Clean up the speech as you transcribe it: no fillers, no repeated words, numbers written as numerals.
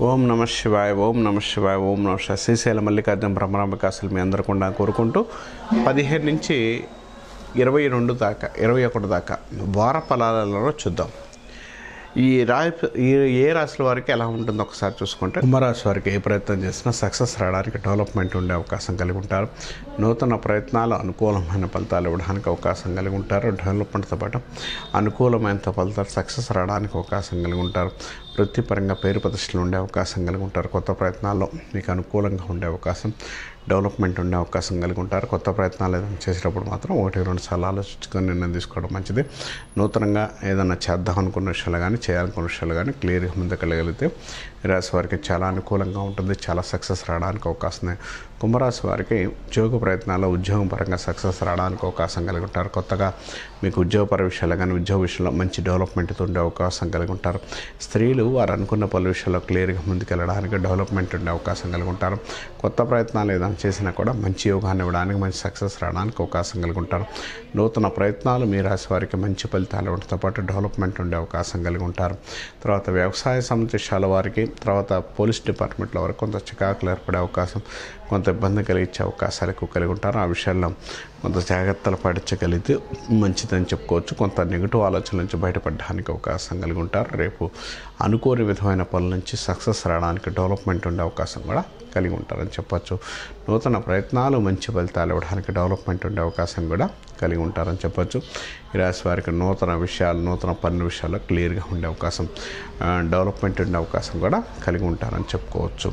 ఓం నమ శివాయ, ఓం నమ శివాయ, ఓం నమ శివాయ. శ్రీశైల మల్లికార్జున బ్రహ్మరాంబికాసులు మీ అందరూ కూడా కోరుకుంటూ 15 నుంచి 22 దాకా 21 దాకా వార ఫలాలలో చూద్దాం. ఏ రాశుల వారికి ఎలా ఉంటుందో ఒకసారి చూసుకుంటే, కుంభరాశి వారికి ఏ ప్రయత్నం చేసినా సక్సెస్ రావడానికి, డెవలప్మెంట్ ఉండే అవకాశం కలిగి ఉంటారు. నూతన ప్రయత్నాలు అనుకూలమైన ఫలితాలు ఇవ్వడానికి అవకాశం కలిగి ఉంటారు. డెవలప్మెంట్తో పాటు అనుకూలమైన ఫలితాలు సక్సెస్ రావడానికి అవకాశం కలిగి ఉంటారు. వృత్తిపరంగా పేరు ప్రతిష్టలు ఉండే అవకాశం కలిగి ఉంటారు. కొత్త ప్రయత్నాల్లో మీకు అనుకూలంగా ఉండే అవకాశం, డెవలప్మెంట్ ఉండే అవకాశం కలిగి ఉంటారు. కొత్త ప్రయత్నాలు ఏదైనా చేసేటప్పుడు మాత్రం 1-2 సార్లు ఆలోచించుకొని నిర్ణయం తీసుకోవడం మంచిది. నూతనంగా ఏదైనా చేద్దాం అనుకున్న విషయాలు కానీ, చేయాలనుకున్న విషయాలు కానీ క్లియర్గా ముందుకెళ్ళగలిగితే రాశి వారికి చాలా అనుకూలంగా ఉంటుంది. చాలా సక్సెస్ రావడానికి అవకాశం ఉంది. కుంభరాశి వారికి ఉద్యోగ ప్రయత్నాల్లో ఉద్యోగం పరంగా సక్సెస్ రావడానికి అవకాశం కలిగి ఉంటారు. కొత్తగా మీకు ఉద్యోగపర విషయాలు కానీ, ఉద్యోగ విషయంలో మంచి డెవలప్మెంట్తో ఉండే అవకాశం కలిగి ఉంటారు. స్త్రీలు వారు అనుకున్న పలు విషయాల్లో క్లియర్గా ముందుకెళ్ళడానికి, డెవలప్మెంట్ ఉండే అవకాశం కలిగి ఉంటారు. కొత్త ప్రయత్నాలు ఏదైనా చేసినా కూడా మంచి యోగాన్ని ఇవ్వడానికి, మంచి సక్సెస్ రావడానికి అవకాశం కలిగి ఉంటారు. నూతన ప్రయత్నాలు మీ రాశి వారికి మంచి ఫలితాలు ఇవ్వడంతో పాటు డెవలప్మెంట్ ఉండే అవకాశం కలిగి ఉంటారు. తర్వాత వ్యవసాయ సంబంధించాల వారికి, తర్వాత పోలీస్ డిపార్ట్మెంట్ల వారికి కొంత చికాకులు ఏర్పడే అవకాశం, కొంత ఇబ్బంది కలిగించే అవకాశాలు ఎక్కువ కలిగి ఉంటారు. ఆ విషయాల్లో కొంత జాగ్రత్తలు పాటించగలిగితే మంచిదని చెప్పుకోవచ్చు. కొంత నెగిటివ్ ఆలోచనల నుంచి బయటపడడానికి అవకాశం కలిగి ఉంటారు. రేపు అనుకోని విధమైన పనుల నుంచి సక్సెస్ రావడానికి, డెవలప్మెంట్ ఉండే అవకాశం కూడా కలిగి ఉంటారని చెప్పచ్చు. నూతన ప్రయత్నాలు మంచి ఫలితాలు ఇవ్వడానికి, డెవలప్మెంట్ ఉండే అవకాశం కూడా కలిగి ఉంటారని చెప్పచ్చు. ఈ రాశి వారికి నూతన విషయాలు, నూతన పన్ను విషయాల్లో క్లియర్గా ఉండే అవకాశం, డెవలప్మెంట్ ఉండే అవకాశం కూడా కలిగి ఉంటారని చెప్పుకోవచ్చు.